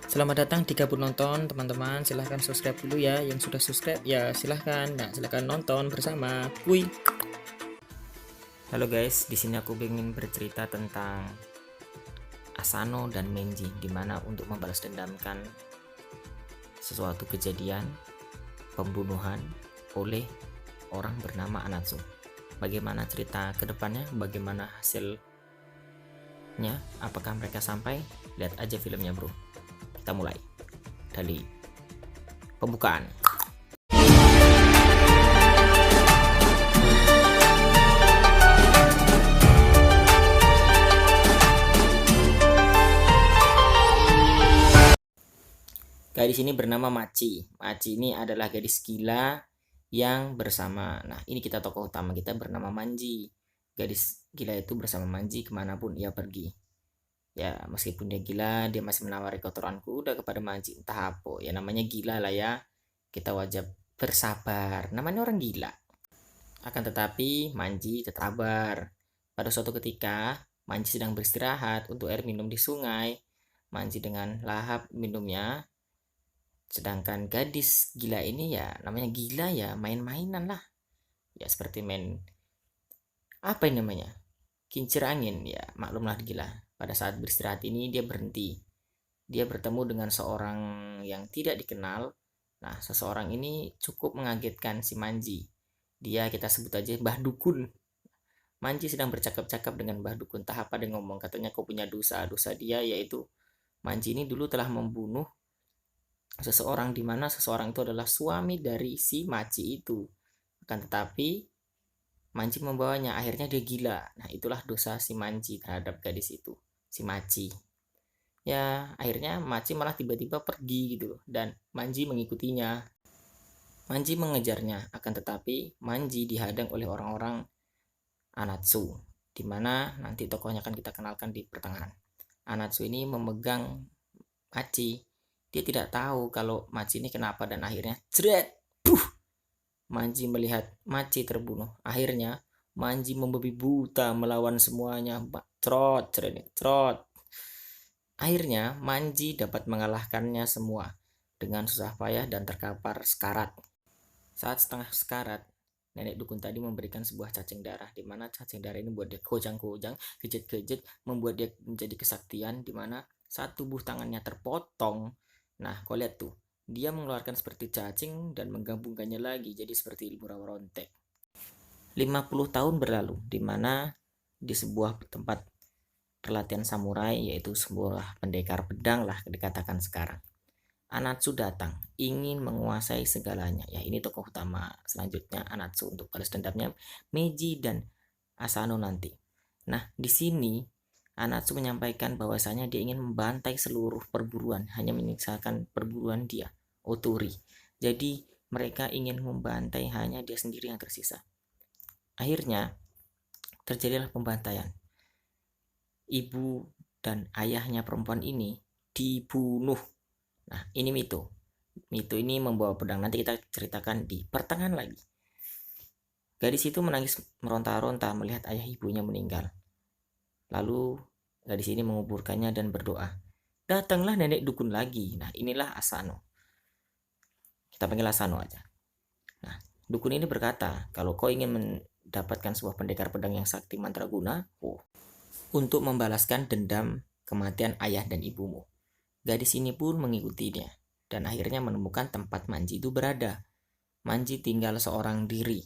Selamat datang di Gabut Nonton, teman-teman. Silahkan subscribe dulu ya. Yang sudah subscribe ya silahkan. Nah, silahkan nonton bersama. Wih. Halo guys, di sini aku ingin bercerita tentang Asano dan Menji, dimana untuk membalas dendamkan sesuatu kejadian pembunuhan oleh orang bernama Anatsu. Bagaimana cerita kedepannya? Bagaimana hasilnya? Apakah mereka sampai? Lihat aja filmnya, bro. Kita mulai dari pembukaan. Gadis ini bernama Machi. Machi ini adalah gadis gila yang bersama. Nah, ini kita tokoh utama kita bernama Manji. Gadis gila itu bersama Manji kemanapun ia pergi. Ya, meskipun dia gila, dia masih menawari kotoran kuda kepada Manji. Entah apa, ya namanya gila lah ya. Kita wajib bersabar. Namanya orang gila. Akan tetapi, Manji tetap sabar. Pada suatu ketika, Manji sedang beristirahat untuk air minum di sungai. Manji dengan lahap minumnya. Sedangkan gadis gila ini ya namanya gila ya main-mainan lah. Ya seperti main apa ini namanya? Kincir angin ya, maklumlah gila. Pada saat beristirahat ini dia berhenti. Dia bertemu dengan seorang yang tidak dikenal. Nah, seseorang ini cukup mengagetkan si Manji. Dia kita sebut aja Mbah Dukun. Manji sedang bercakap-cakap dengan Mbah Dukun. Entah apa dia ngomong, katanya kau punya dosa. Dosa dia yaitu Manji ini dulu telah membunuh seseorang, di mana seseorang itu adalah suami dari si Maci itu. Akan tetapi Manji membawanya, akhirnya dia gila. Nah, itulah dosa si Manji terhadap gadis itu, si Maci. Ya, akhirnya Maci malah tiba-tiba pergi gitu dan Manji mengikutinya. Manji mengejarnya, akan tetapi Manji dihadang oleh orang-orang Anatsu, di mana nanti tokohnya akan kita kenalkan di pertengahan. Anatsu ini memegang Maci. Dia tidak tahu kalau Maci ini kenapa dan akhirnya jret. Manji melihat Maci terbunuh. Akhirnya Manji membabi buta melawan semuanya. Trot, trot. Akhirnya Manji dapat mengalahkannya semua dengan susah payah dan terkapar sekarat. Saat setengah sekarat, nenek dukun tadi memberikan sebuah cacing darah, di mana cacing darah ini membuat dia kojang-kojang, kejet-kejet, membuat dia menjadi kesaktian, di mana saat tubuh tangannya terpotong. Nah, kau lihat tuh, dia mengeluarkan seperti cacing dan menggabungkannya lagi jadi seperti ilmu rawa rontek. 50 tahun berlalu, di mana di sebuah tempat pelatihan samurai, yaitu sebuah pendekar pedang lah dikatakan sekarang. Anatsu datang, ingin menguasai segalanya. Ya, ini tokoh utama selanjutnya Anatsu untuk balas dendamnya Meiji dan Asano nanti. Nah, di sini Anatsu menyampaikan bahwasanya dia ingin membantai seluruh perburuan, hanya menyisakan perburuan dia, Otori. Jadi, mereka ingin membantai hanya dia sendiri yang tersisa. Akhirnya, terjadilah pembantaian. Ibu dan ayahnya perempuan ini dibunuh. Nah, ini Mito. Mito ini membawa pedang. Nanti kita ceritakan di pertengahan lagi. Gadis itu menangis meronta-ronta melihat ayah ibunya meninggal. Lalu gadis ini menguburkannya dan berdoa. Datanglah nenek dukun lagi. Nah, inilah Asano. Kita panggil Asano aja. Nah, dukun ini berkata, kalau kau ingin mendapatkan sebuah pendekar pedang yang sakti mantraguna, untuk membalaskan dendam kematian ayah dan ibumu. Gadis ini pun mengikutinya dan akhirnya menemukan tempat Manji itu berada. Manji tinggal seorang diri.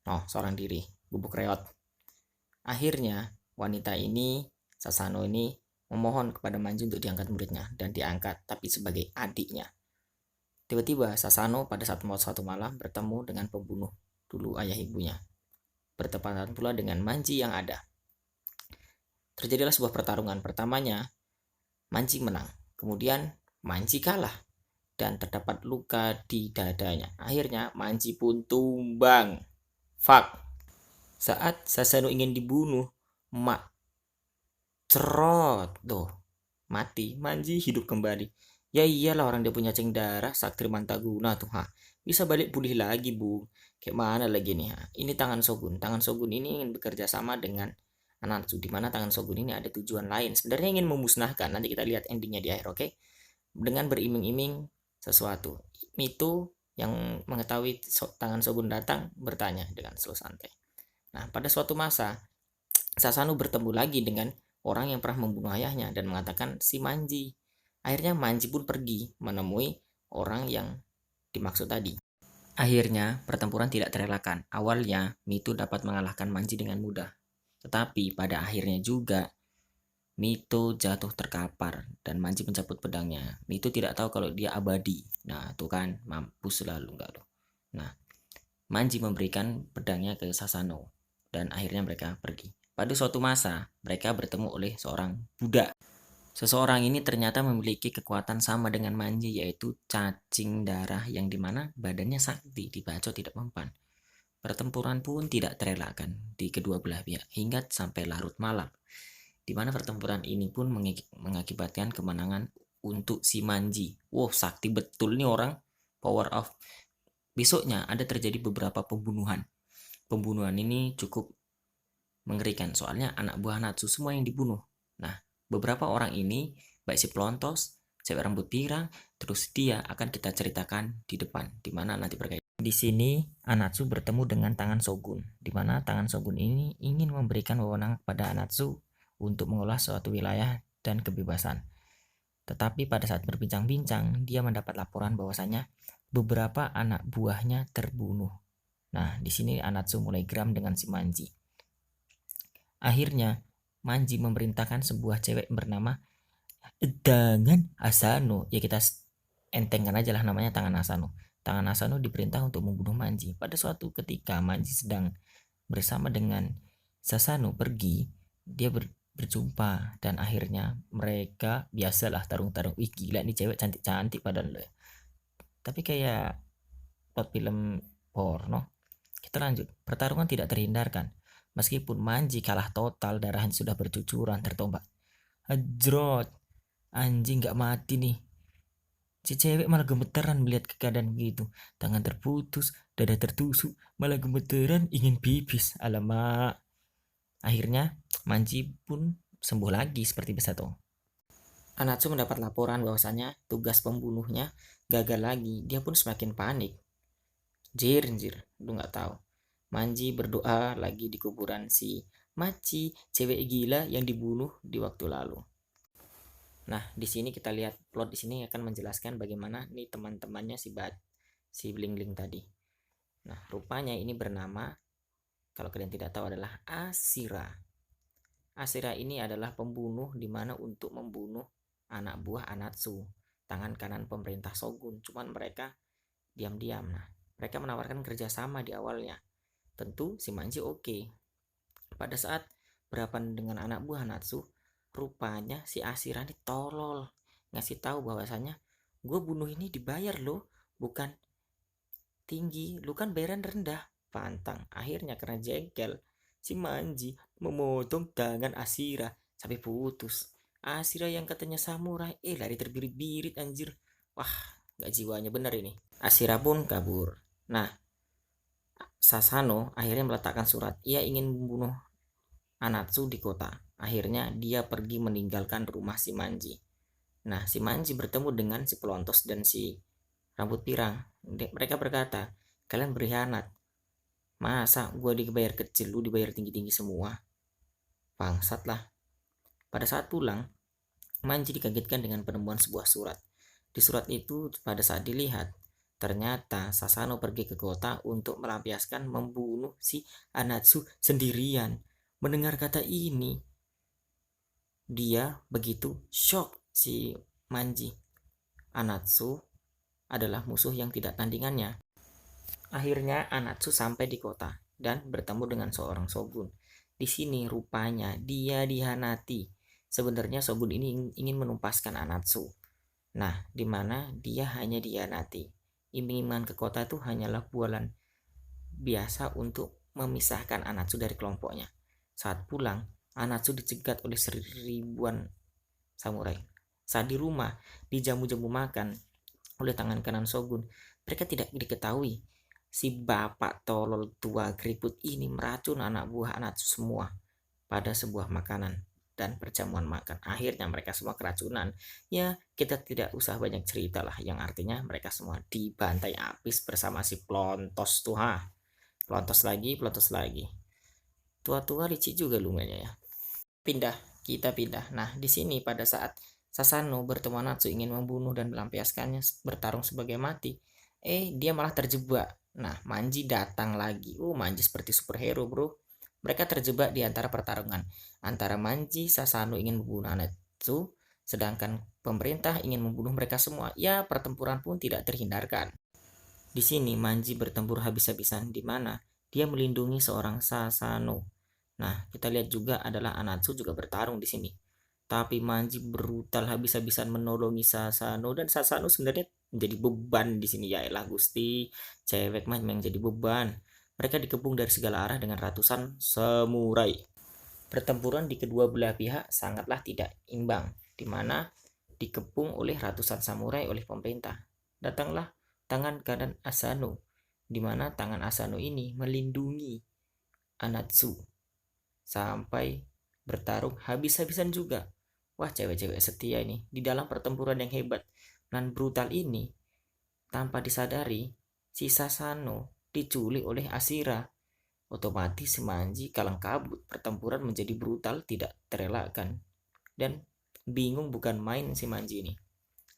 Seorang diri, bubuk reot. Akhirnya wanita ini, Sasano ini memohon kepada Manji untuk diangkat muridnya dan diangkat tapi sebagai adiknya. Tiba-tiba Sasano pada saat mau suatu malam bertemu dengan pembunuh dulu ayah ibunya. Bertepatan pula dengan Manji yang ada. Terjadilah sebuah pertarungan. Pertamanya Manji menang. Kemudian Manji kalah dan terdapat luka di dadanya. Akhirnya Manji pun tumbang. Fuck. Saat Sasano ingin dibunuh, cerot tuh mati. Manji hidup kembali. Ya iyalah, orang dia punya ceng darah sakti mantaguna tuh, bisa balik pulih lagi, Bu. Kayak mana lagi nih? Ini tangan Shogun. Tangan Shogun ini ingin bekerja sama dengan Anatsu, di mana tangan Shogun ini ada tujuan lain. Sebenarnya ingin memusnahkan. Nanti kita lihat endingnya di akhir, oke? dengan beriming-iming sesuatu. Mito yang mengetahui tangan Shogun datang bertanya dengan slow santai. Nah, pada suatu masa Sasano bertemu lagi dengan orang yang pernah membunuh ayahnya dan mengatakan si Manji. Akhirnya Manji pun pergi menemui orang yang dimaksud tadi. Akhirnya pertempuran tidak terelakkan. Awalnya Mito dapat mengalahkan Manji dengan mudah. Tetapi pada akhirnya juga Mito jatuh terkapar dan Manji mencabut pedangnya. Mito tidak tahu kalau dia abadi. Nah, tuh kan mampus selalu enggak loh. Nah, Manji memberikan pedangnya ke Sasano dan akhirnya mereka pergi. Pada suatu masa, mereka bertemu oleh seorang Buddha. Seseorang ini ternyata memiliki kekuatan sama dengan Manji, yaitu cacing darah yang dimana badannya sakti, dibacok tidak mempan. Pertempuran pun tidak terelakkan di kedua belah pihak hingga sampai larut malam, di mana pertempuran ini pun mengakibatkan kemenangan untuk si Manji. Wow, sakti betul nih orang, power of. Besoknya ada terjadi beberapa pembunuhan. Pembunuhan ini cukup mengerikan, soalnya anak buah Natsu semua yang dibunuh. Nah, beberapa orang ini, baik si pelontos, cewek rambut pirang, terus dia akan kita ceritakan di depan, di mana nanti berkaitan. Di sini Anatsu bertemu dengan tangan Shogun, di mana tangan Shogun ini ingin memberikan wewenang kepada Anatsu untuk mengolah suatu wilayah dan kebebasan. Tetapi pada saat berbincang-bincang, dia mendapat laporan bahwasanya beberapa anak buahnya terbunuh. Nah, di sini Anatsu mulai geram dengan si Manji. Akhirnya, Manji memerintahkan sebuah cewek bernama Tangan Asano. Ya kita entengkan aja lah namanya Tangan Asano. Tangan Asano diperintah untuk membunuh Manji. Pada suatu ketika Manji sedang bersama dengan Sasano pergi, dia berjumpa dan akhirnya mereka biasalah tarung-tarung. Wih gila nih cewek cantik-cantik padahal. Tapi kayak plot film porno. Kita lanjut. Pertarungan tidak terhindarkan. Meskipun Manji kalah total, darahnya sudah bercucuran tertombak. Ajrot, anjing gak mati nih. Si cewek malah gemeteran melihat keadaan begitu. Tangan terputus, dada tertusuk, malah gemeteran ingin pipis. Alamak. Akhirnya Manji pun sembuh lagi seperti biasa tuh. Anatsu mendapat laporan bahwasanya tugas pembunuhnya gagal lagi. Dia pun semakin panik. Jir, lu nggak tahu. Manji berdoa lagi di kuburan si Machi, cewek gila yang dibunuh di waktu lalu. Nah, di sini kita lihat plot di sini akan menjelaskan bagaimana nih teman-temannya si Bling Bling tadi. Nah, rupanya ini bernama, kalau kalian tidak tahu, adalah Ashira. Ashira ini adalah pembunuh di mana untuk membunuh anak buah Anatsu, tangan kanan pemerintah Shogun. Cuman mereka diam-diam. Nah, mereka menawarkan kerjasama di awalnya. Tentu si Manji oke. Pada saat berhadapan dengan anak buah Natsu, rupanya si Ashira ini tolol, ngasih tahu bahwasanya gue bunuh ini dibayar loh, bukan tinggi, lu kan bayaran rendah. Pantang. Akhirnya karena jengkel, si Manji memotong tangan Ashira sampai putus. Ashira yang katanya samurai, lari terbirit-birit anjir. Wah, gak jiwanya bener ini. Ashira pun kabur. Nah, Sasano akhirnya meletakkan surat. Ia ingin membunuh Anatsu di kota. Akhirnya dia pergi meninggalkan rumah si Manji. Nah, si Manji bertemu dengan si pelontos dan si rambut pirang. Mereka berkata, kalian berkhianat. Masa gue dibayar kecil, lu dibayar tinggi-tinggi semua? Bangsat lah. Pada saat pulang, Manji dikagetkan dengan penemuan sebuah surat. Di surat itu pada saat dilihat, ternyata Sasano pergi ke kota untuk melampiaskan membunuh si Anatsu sendirian. Mendengar kata ini, dia begitu shock si Manji. Anatsu adalah musuh yang tidak tandingannya. Akhirnya Anatsu sampai di kota dan bertemu dengan seorang shogun. Di sini rupanya dia dihanati. Sebenarnya shogun ini ingin menumpaskan Anatsu. Nah, di mana dia hanya dihanati. Iming-imingan ke kota itu hanyalah bualan biasa untuk memisahkan Anatsu dari kelompoknya. Saat pulang, Anatsu dicegat oleh seribuan samurai. Saat di rumah, dijamu-jamu makan oleh tangan kanan Shogun, mereka tidak diketahui si bapak tolol tua keriput ini meracun anak buah Anatsu semua pada sebuah makanan. dan perjamuan makan. Akhirnya mereka semua keracunan. Ya, kita tidak usah banyak cerita lah, yang artinya mereka semua dibantai habis bersama si Plontos tuh. Plontos lagi, Plontos lagi. Tua-tua licik juga lumayan ya. Kita pindah. Nah, di sini pada saat Sasano bertemu Natsu ingin membunuh dan melampiaskannya bertarung sebagai mati, dia malah terjebak. Nah, Manji datang lagi. Manji seperti superhero, bro. Mereka terjebak di antara pertarungan antara Manji, Sasano ingin membunuh Natsu, sedangkan pemerintah ingin membunuh mereka semua. Ya, pertempuran pun tidak terhindarkan. Di sini Manji bertempur habis-habisan, di mana dia melindungi seorang Sasano. Nah, kita lihat juga adalah Anatsu juga bertarung di sini. Tapi Manji brutal habis-habisan menolongi Sasano, dan Sasano sebenarnya menjadi beban di sini. Ya elah Gusti, cewek mah memang jadi beban. Mereka dikepung dari segala arah dengan ratusan samurai. Pertempuran di kedua belah pihak sangatlah tidak imbang, di mana dikepung oleh ratusan samurai oleh pemerintah. Datanglah tangan kanan Asano, di mana tangan Asano ini melindungi Anatsu sampai bertarung habis-habisan juga. Wah, cewek-cewek setia ini di dalam pertempuran yang hebat dan brutal ini. Tanpa disadari, si Sasano diculik oleh Ashira. Otomatis Manji kalang kabut. Pertempuran menjadi brutal, tidak terelakkan. Dan bingung bukan main si Manji ini.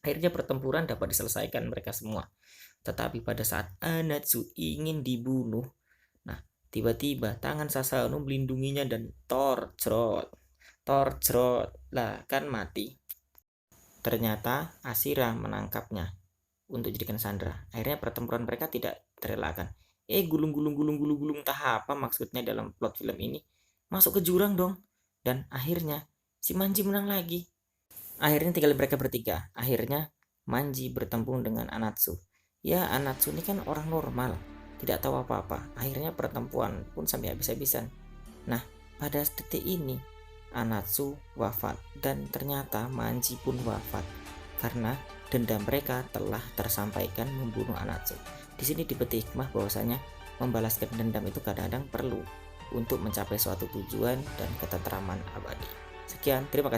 Akhirnya pertempuran dapat diselesaikan mereka semua. Tetapi pada saat Anatsu ingin dibunuh, nah, tiba-tiba tangan Sasano melindunginya dan torcrot lah, kan mati. Ternyata Ashira menangkapnya untuk jadikan sandera. Akhirnya pertempuran mereka tidak terelakkan. Gulung entah apa maksudnya dalam plot film ini. Masuk ke jurang dong. Dan akhirnya si Manji menang lagi. Akhirnya tinggal mereka bertiga. Akhirnya Manji bertempur dengan Anatsu. Ya, Anatsu ini kan orang normal, tidak tahu apa-apa. Akhirnya pertempuran pun sampai habis-habisan. Nah, pada detik ini Anatsu wafat, dan ternyata Manji pun wafat karena dendam mereka telah tersampaikan membunuh Anatsu. Di sini dipetik hikmah bahwasanya membalaskan dendam itu kadang-kadang perlu untuk mencapai suatu tujuan dan ketentraman abadi. Sekian, terima kasih.